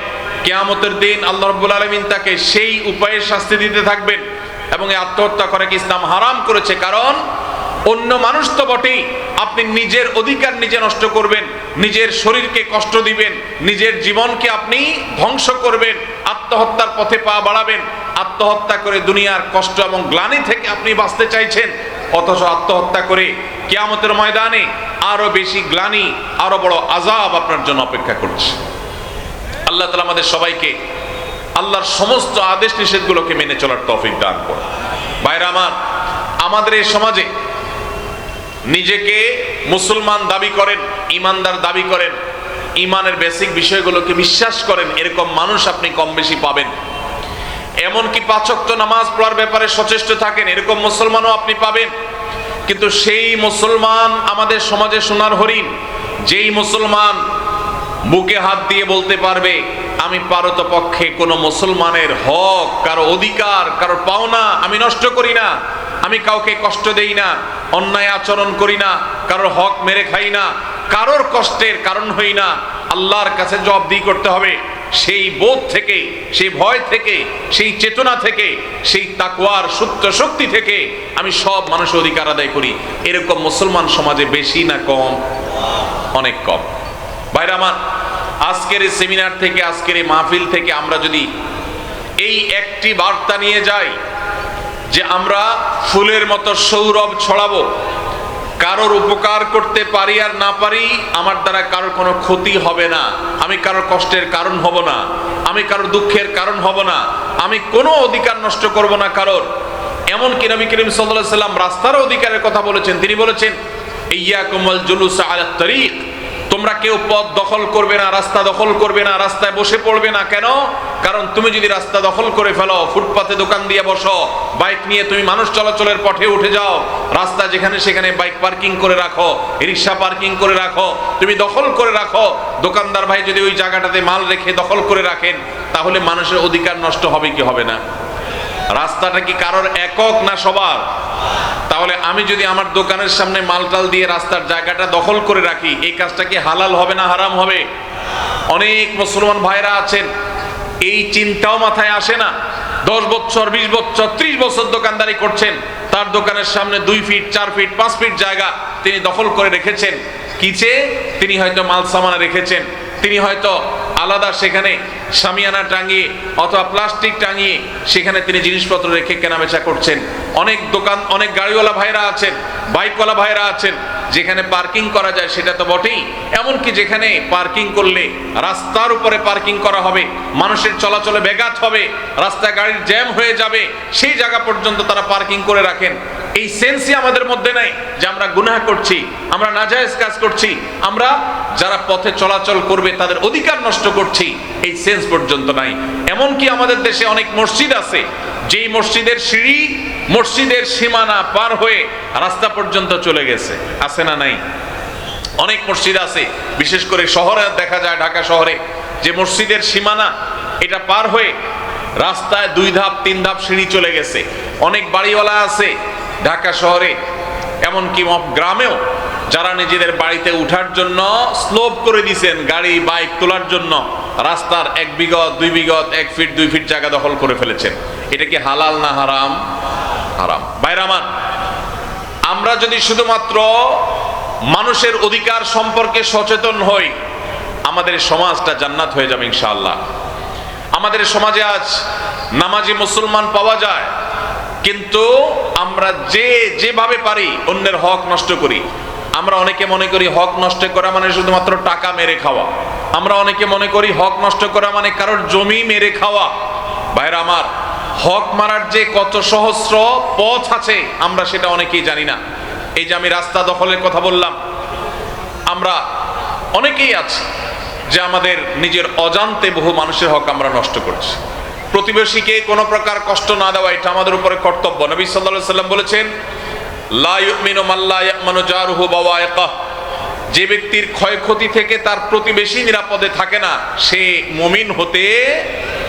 কিয়ামতের দিন আল্লাহ রাব্বুল আলামিন তাকে সেই উপায়ে শাস্তি দিতে থাকবেন। এবং এই আত্মহত্যা করাকে ইসলাম হারাম করেছে। কারণ অন্য মানুষ তো বটেই, আপনি নিজের অধিকার নিজে নষ্ট করবেন, নিজের শরীরকে কষ্ট দিবেন, নিজের জীবনকে আপনি ধ্বংস করবেন, আত্মহত্যার পথে পা বাড়াবেন। আত্মহত্যা করে দুনিয়ার কষ্ট এবং গ্লানি থেকে আপনি বাঁচতে চাইছেন, অথচ আত্মহত্যা করে কিয়ামতের ময়দানে আরো বেশি গ্লানি, আরো বড় আযাব আপনার জন্য অপেক্ষা করছে। আল্লাহ তাআলা আমাদের সবাইকে আল্লাহর সমস্ত আদেশ নিষেধগুলোকে মেনে চলার তৌফিক দান করুন। ভাইরা আমার, আমাদের এই সমাজে নিজেকে মুসলমান দাবি করেন, ইমানদার দাবি করেন, ইমানের বেসিক বিষয়গুলোকে বিশ্বাস করেন, এরকম মানুষ আপনি কম বেশি পাবেন। এমনকি 5 ওয়াক্ত নামাজ পড়ার ব্যাপারে সচেষ্ট থাকেন, এরকম মুসলমানও আপনি পাবেন। কিন্তু সেই মুসলমান আমাদের সমাজে সোনার হরিণ, যেই মুসলমান বুকে হাত দিয়ে বলতে পারবে, আমি পারতপক্ষে কোনো মুসলমানের হক, কারো অধিকার, কারো পাওনা আমি নষ্ট করি না, আমি কাউকে কষ্ট দেই না, অন্যায় আচরণ করি না, কারোর হক মেরে খাই না, কারোর কষ্টের কারণ হই না, আল্লাহর কাছে জবাবদিহি করতে হবে। সেই বোধ থেকে, সেই ভয় থেকে, সেই চেতনা থেকে, সেই তাকওয়ার সুপ্ত শক্তি থেকে আমি সব মানুষের অধিকার আদায় করি। এরকম মুসলমান সমাজে বেশি না কম? অনেক কম। ভাইরা আমার, আজকের এই সেমিনার থেকে, আজকের এই মাহফিল থেকে আমরা যদি এই একটি বার্তা নিয়ে যাই যে আমরা ফুলের মতো সৌরভ ছড়াবো, কারোর উপকার করতে পারি আর না পারি, আমার দ্বারা কারোর কোনো ক্ষতি হবে না, আমি কারোর কষ্টের কারণ হব না, আমি কারোর দুঃখের কারণ হব না, আমি কোনো অধিকার নষ্ট করব না কারোর। এমনকি নবী করিম সাল্লাল্লাহু আলাইহি সাল্লাম রাস্তার অধিকারের কথা বলেছেন। তিনি বলেছেন, ইয়াকুম ওয়াল জুলুস আলা তারিক, তোমরা কেউ পথ দখল করবে না, রাস্তা দখল করবে না, রাস্তায় বসে পড়বে না। কেন? কারণ তুমি যদি রাস্তা দখল করে ফেলো, ফুটপাতে দোকান দিয়ে বসো, বাইক নিয়ে তুমি মানুষ চলাচলের পথে উঠে যাও, রাস্তা যেখানে সেখানে বাইক পার্কিং করে রাখো, রিক্সা পার্কিং করে রাখো, তুমি দখল করে রাখো, দোকানদার ভাই যদি ওই জায়গাটাতে মাল রেখে দখল করে রাখেন, তাহলে মানুষের অধিকার নষ্ট হবে কি হবে না? রাস্তাটা কি কারোর একক না সবার? তাহলে আমি যদি আমার দোকানের সামনে মালটাল দিয়ে রাস্তার জায়গাটা দখল করে রাখি, এই কাজটা কি হালাল হবে না হারাম হবে? অনেক মুসলমান ভাইরা আছেন, এই চিন্তাও মাথায় আসে না 10 বছর 20 বছর 30 বছর দোকানদারি করছেন, তার দোকানের সামনে 2 ফিট 4 ফিট 5 ফিট জায়গা তিনি দখল করে রেখেছেন। কিছে তিনি হয়তো মাল সামানা রেখেছেন, তিনি হয়তো আলাদা সেখানে শামিয়ানা টাঙিয়ে অথবা প্লাস্টিক টাঙিয়ে সেখানে তিনি জিনিসপত্র রেখে কেনাবেচা করছেন। অনেক দোকান, অনেক গাড়িওয়ালা ভাইরা আছেন, বাইকওয়ালা ভাইরা আছেন, যেখানে পার্কিং করা যায় সেটা তো বটেই, এমনকি যেখানে পার্কিং করলে রাস্তার উপরে পার্কিং করা হবে, মানুষের চলাচলে ব্যাঘাত হবে, রাস্তায় গাড়ির জ্যাম হয়ে যাবে, সেই জায়গা পর্যন্ত তারা পার্কিং করে রাখেন। এই সেন্সই আমাদের মধ্যে নাই যে আমরা গুনাহ করছি, আমরা নাজায়েজ কাজ করছি, আমরা যারা পথে চলাচল করবে তাদের অধিকার নষ্ট করছি, এই সেন্স পর্যন্ত নাই। এমনকি আমাদের দেশে অনেক মসজিদ আছে যেই মসজিদের সিঁড়ি মসজিদের সীমানা পার হয়ে রাস্তা পর্যন্ত চলে গেছে, আছে না নাই? অনেক মসজিদ আছে, বিশেষ করে শহরে দেখা যায়, ঢাকা শহরে, যে মসজিদের সীমানা এটা পার হয়ে রাস্তায় 2 ধাপ 3 ধাপ সিঁড়ি চলে গেছে। অনেক বাড়িওয়ালা আছে ঢাকা শহরে, এমনকি গ্রামেও, যারা নিজেদের বাড়িতে উঠার জন্য স্লোপ করে দিয়েছেন গাড়ি বাইক তোলার জন্য, রাস্তার 1 বিঘত 2 বিঘত 1 ফিট 2 ফিট জায়গা দখল করে ফেলেছেন। এটা কি হালাল না হারাম? হারাম। ভাইরা আমার, আমরা যদি শুধুমাত্র মানুষের অধিকার সম্পর্কে সচেতন হই, আমাদের সমাজটা জান্নাত হয়ে যাবে ইনশাআল্লাহ। আমাদের সমাজে আজ নামাজি মুসলমান পাওয়া যায়, কিন্তু আমরা যেভাবে পারি অন্যের হক নষ্ট করি। আমরা অনেকে মনে করি হক নষ্ট করা মানে শুধুমাত্র টাকা মেরে খাওয়া। আমরা অনেকে মনে করি হক নষ্ট করা মানে কারোর জমি মেরে খাওয়া। ভাইরা আমার, হক মারার যে কত সহস্র পথ আছে আমরা সেটা অনেকেই জানি না। এই যে আমি রাস্তা দখলের কথা বললাম, আমরা অনেকেই আছি যে আমাদের নিজের অজান্তে বহু মানুষের হক আমরা নষ্ট করছি। প্রতিবেশীকে কোনো প্রকার কষ্ট না দেওয়া এটা আমাদের উপরে কর্তব্য। নবী সাল্লাল্লাহু আলাইহি সাল্লাম বলেছেন, লা ইউমিনু মান লা ইয়ামানু জারুহু বাওয়াইকাহ, যে ব্যক্তির ক্ষয়ক্ষতি থেকে তার প্রতিবেশী নিরাপদে থাকে না, সে মুমিন হতে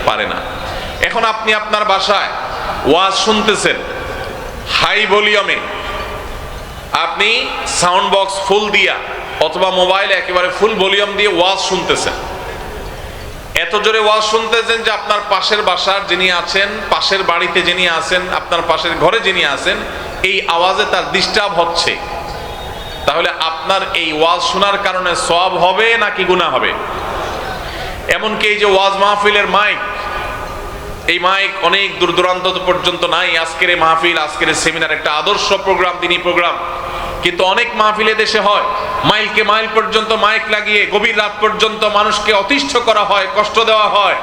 পারে না। এখন আপনি আপনার বাসায় ওয়াজ শুনতেছেন হাই ভলিউমে, আপনি সাউন্ড বক্স ফুল দিয়া অথবা মোবাইলে একেবারে ফুল ভলিউম দিয়ে ওয়াজ শুনতেছেন। এত জোরে ওয়াজ শুনতেছেন যে আপনার পাশের বাসার যিনি আছেন, পাশের বাড়িতে যিনি আছেন, আপনার পাশের ঘরে যিনি আছেন, এই আওয়াজে তার ডিস্টার্ব হচ্ছে। তাহলে আপনার এই ওয়াজ শোনার কারণে সওয়াব হবে নাকি গুনাহ হবে? এমনকি এই যে ওয়াজ মাহফিলের মাইক, এই মাইক অনেক দূর দূরান্ত পর্যন্ত নাই। আজকের এই মাহফিল, আজকের এই সেমিনার একটা আদর্শ প্রোগ্রাম, দিনী প্রোগ্রাম, কিন্তু অনেক মাহফিলে দেশে হয় মাইলকে মাইল পর্যন্ত মাইক লাগিয়ে গভীর রাত পর্যন্ত মানুষকে অতিষ্ঠ করা হয়, কষ্ট দেওয়া হয়।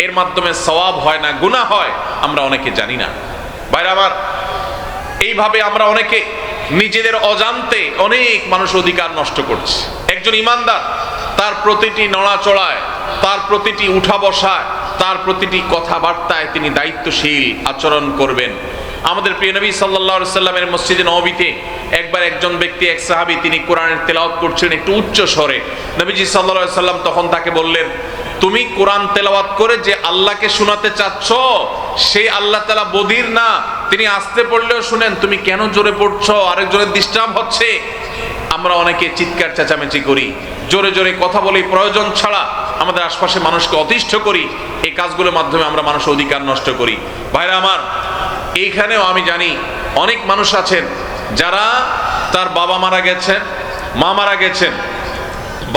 এর মাধ্যমে সওয়াব হয় না গুনাহ হয়, আমরা অনেকে জানি না। ভাইরা আমার, এইভাবে আমরা অনেকে নিজেদের অজান্তে অনেক মানুষ অধিকার নষ্ট করছে। একজন ইমানদার তার প্রতিটি নড়াচড়ায়, তার প্রতিটি উঠা বসায়, তার প্রতিটি কথাবার্তায় তিনি দায়িত্বশীল আচরণ করবেন। আমাদের প্রিয় নবী সাল্লাল্লাহু আলাইহি সাল্লামের মসজিদে নববীতে একবার একজন ব্যক্তি, এক সাহাবী, তিনি কোরআনের তেলাওয়াত করছিলেন একটু উচ্চ স্বরে। নবীজি সাল্লাল্লাহু আলাইহি সাল্লাম তখন তাকে বললেন, তুমি কোরআন তেলাওয়াত করে যে আল্লাহকে শোনাতে চাচ্ছ, সেই আল্লাহ তাআলা বধির না, তিনি আস্তে পড়লেও শুনেন, তুমি কেন জোরে পড়ছো? আরেকজনের ডিস্টার্ব হচ্ছে। আমরা অনেকে চিৎকার চেঁচামেচি করি, জোরে জোরে কথা বলি, প্রয়োজন ছাড়া আমাদের আশপাশে মানুষকে অতিষ্ঠ করি। এই কাজগুলোর মাধ্যমে আমরা মানুষের অধিকার নষ্ট করি। ভাইরা আমার, এইখানেও আমি জানি অনেক মানুষ আছেন যারা তার বাবা মারা গেছেন, মা মারা গেছেন,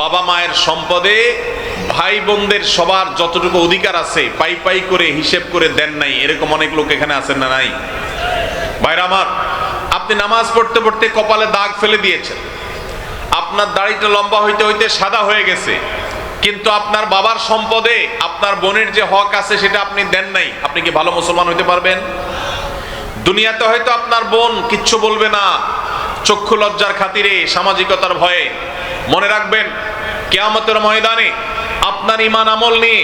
বাবা মায়ের সম্পদে ভাই বোনদের সবার যতটুকু অধিকার আছে পাই পাই করে হিসেব করে দেন নাই। এরকম অনেক লোক এখানে আছেন না নাই? ভাইরা আমার, আপনি নামাজ পড়তে পড়তে কপালে দাগ ফেলে দিয়েছেন, আপনার দাড়িটা লম্বা হইতে হইতে সাদা হয়ে গেছে, কিন্তু আপনার বাবার সম্পদে আপনার বোনের যে হক আছে সেটা আপনি দেন নাই। আপনি কি ভালো মুসলমান হইতে পারবেন? দুনিয়াতে হয়তো আপনার বোন কিচ্ছু বলবে না, চক্ষু লজ্জার খাতিরে, সামাজিকতার ভয়ে। মনে রাখবেন, কিয়ামতের ময়দানে আপনার ঈমান আমল নিয়ে,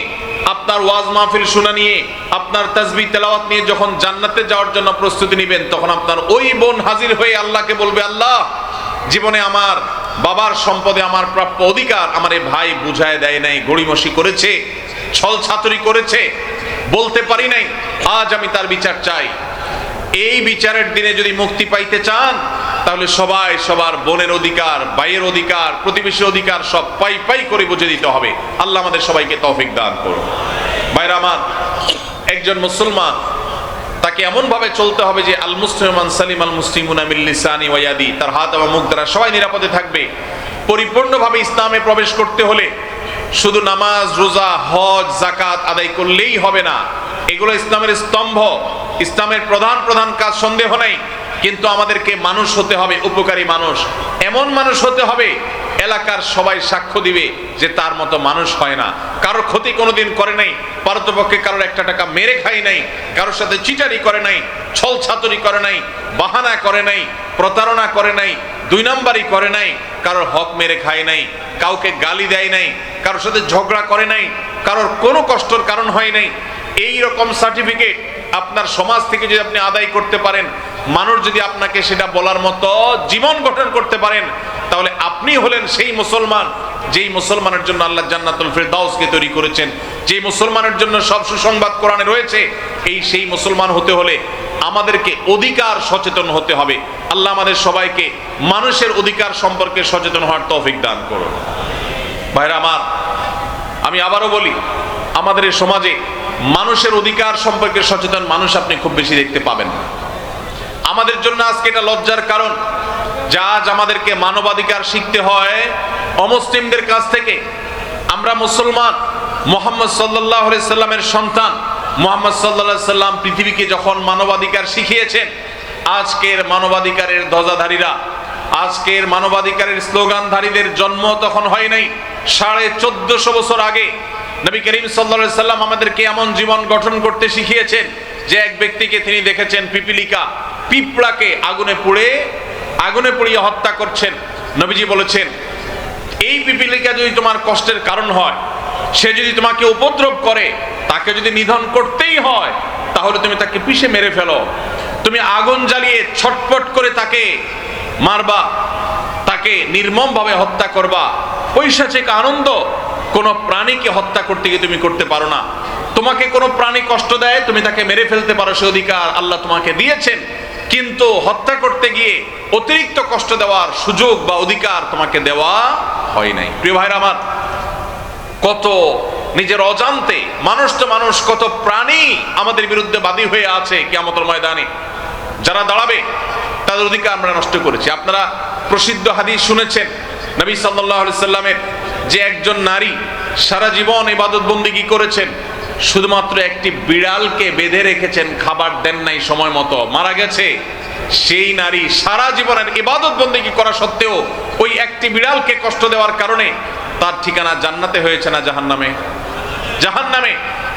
আপনার ওয়াজ মাহফিল শোনা নিয়ে, আপনার তাসবিহ তেলাওয়াত নিয়ে যখন জান্নাতে যাওয়ার জন্য প্রস্তুতি নেবেন, তখন আপনার ওই বোন হাজির হয়ে আল্লাহকে বলবে, আল্লাহ, জীবনে আমার বাবার সম্পদে আমার প্রাপ্য অধিকার আমার এই ভাই বুঝায় দেয় নাই, গড়িমসি করেছে, ছল ছাতুরি করেছে, বলতে পারি নাই, আজ আমি তার বিচার চাই। এই বিচারের দিনে যদি মুক্তি পাইতে চান, তাহলে সবাই সবার বোনের অধিকার, ভাইয়ের অধিকার, প্রতিবেশীর অধিকার সব পাই পাই করে বুঝে দিতে হবে। আল্লাহ আমাদের সবাইকে তৌফিক দান করুন। ভাইরা আমার, একজন মুসলমান তাকে এমন ভাবে চলতে হবে যে আল মুসলিমান সালিম আল মুসলিমুনা মিন লিসানি ওয়া ইয়াদি, তার হাত এবং মুখ দ্বারা সবাই নিরাপদে থাকবে। পরিপূর্ণভাবে ইসলামে প্রবেশ করতে হলে শুধু নামাজ, রোজা, হজ, যাকাত আদায় করলেই হবে না। এগুলো ইসলামের স্তম্ভ, ইসলামের প্রধান প্রধান কাজ, সন্দেহ নাই। কিন্তু আমাদেরকে মানুষ হতে হবে, উপকারী মানুষ। এমন মানুষ হতে হবে এলাকার সবাই সাক্ষ্য দিবে যে তার মতো মানুষ হয় না, কারোর ক্ষতি কোনোদিন করে নাই, পারতপক্ষে কারোর একটা টাকা মেরে খাই নাই, কারোর সাথে চিটারি করে নাই, ছল ছাতুরি করে নাই, বাহানা করে নাই, প্রতারণা করে নাই, দুই নাম্বারি করে নাই, কারোর হক মেরে খায় নাই, কাউকে গালি দেয় নাই, কারোর সাথে ঝগড়া করে নাই, কারোর কোনো কষ্টের কারণ হয় নাই। এই রকম সার্টিফিকেট আপনার সমাজ থেকে যদি আপনি আদায় করতে পারেন, মানুষ যদি আপনাকে সেটা বলার মতো জীবন গঠন করতে পারেন, তাহলে আপনি হলেন সেই মুসলমান যেই মুসলমানের জন্য আল্লাহ জান্নাতুল ফিরদাউসকে তৈরি করেছেন, যেই মুসলমানের জন্য সব সুসংবাদ কোরআনে রয়েছে। সেই মুসলমান হতে হলে আমাদেরকে অধিকার সচেতন হতে হবে। আল্লাহ আমাদের সবাইকে মানুষের অধিকার সম্পর্কে সচেতন হওয়ার তৌফিক দান করুন। ভাইরা আমার, আমি আবারও বলি, আমাদের এই সমাজে মানুষের অধিকার সম্পর্কে সচেতন মানুষ আপনি খুব বেশি দেখতে পাবেন না। আমাদের জন্য আজকে এটা লজ্জার কারণ যে আজ আমাদেরকে মানবাধিকার শিখতে হয় অমুসলিমদের কাছ থেকে। আমরা মুসলমান, মুহাম্মদ সাল্লাল্লাহু আলাইহি সাল্লামের সন্তান। মুহাম্মদ সাল্লাল্লাহু আলাইহি সাল্লাম পৃথিবীকে যখন মানবাধিকার শিখিয়েছেন, আজকের মানবাধিকারের ধ্বজাধারীরা, আজকের মানবাধিকারের স্লোগানধারীদের জন্ম তখন হয় নাই। 1450 বছর আগে নবী করিম সাল্লাল্লাহু আলাইহি সাল্লাম আমাদেরকে এমন জীবন গঠন করতে শিখিয়েছেন যে এক ব্যক্তিকে তিনি দেখেছেন পিপিলিকা, পিঁপড়াকে আগুনে পুড়িয়ে হত্যা করছেন। নবীজি বলেছেন, এই পিপিলিকা যদি তোমার কষ্টের কারণ হয়, সে যদি তোমাকে উপদ্রব করে, তাকে যদি নিধন করতেই হয়, তাহলে তুমি তাকে পিষে মেরে ফেলো। তুমি আগুন জ্বালিয়ে ছটফট করে তাকে মারবা, তাকে নির্মমভাবে হত্যা করবা। পৈশাচিক আনন্দ কোন প্রাণীকে হত্যা করতে গিয়ে তুমি করতে পারো না। তোমাকে কোনো প্রাণী কষ্ট দেয়, তুমি তাকে মেরে ফেলতে পারো, সে অধিকার আল্লাহ তোমাকে দিয়েছেন। কিন্তু হত্যা করতে গিয়ে অতিরিক্ত কষ্ট দেওয়ার সুযোগ বা অধিকার তোমাকে দেওয়া হয় নাই। প্রিয় ভাইরা আমার, কত নিজের অজান্তে মানুষ তো মানুষ, কত প্রাণী আমাদের বিরুদ্ধে বাদী হয়ে আছে কিয়ামতের ময়দানে। যারা দাঁড়াবে তাদের অধিকার আমরা নষ্ট করেছি। আপনারা প্রসিদ্ধ হাদিস শুনেছেন নবী সাল্লাল্লাহু আলাইহি সাল্লামের, যে একজন নারী সারা জীবন ইবাদত বন্দেগী করেছেন, শুধুমাত্র একটি বিড়ালকে বেঁধে রেখেছেন, খাবার দেন নাই সময় মতো, মারা গেছে। সেই নারী সারা জীবনের ইবাদত বন্দেগী করা সত্ত্বেও ওই একটি বিড়ালকে কষ্ট দেওয়ার কারণে তার ঠিকানা জান্নাতে হয়েছে না জাহান্নামে? জাহান্নামে।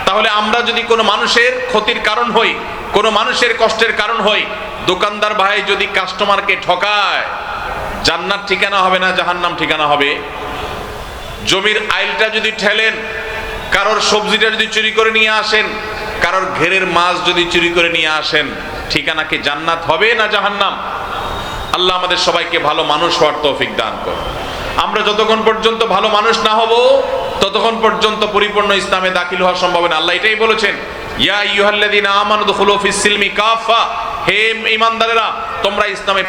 তাহলে আমরা যদি কোনো মানুষের ক্ষতির কারণ হই, কোনো মানুষের কষ্টের কারণ হই, দোকানদার ভাই যদি কাস্টমারকে ঠকায়, জান্নাত ঠিকানা হবে না জাহান্নাম ঠিকানা হবে? জমির আইলটা যদি ঠেলেন, কারোর সবজিটা যদি চুরি করে নিয়ে আসেন, কারোর ঘেরের মাছ যদি চুরি করে নিয়ে আসেন, ঠিকানা কি জান্নাত হবে না জাহান্নাম? আল্লাহ আমাদের সবাইকে ভালো মানুষ হওয়ার তৌফিক দান করুন। আমরা যতক্ষণ পর্যন্ত ভালো মানুষ না হব, ততক্ষণ পর্যন্ত পরিপূর্ণ ইসলামে দাখিল হওয়া সম্ভব না। আল্লাহ এটাই বলেছেন, ইয়া আইয়ুহাল্লাযীনা আমানু দুখুলু ফিস সিলমি কাফা, হে ঈমানদারেরা তোমরা ইসলামে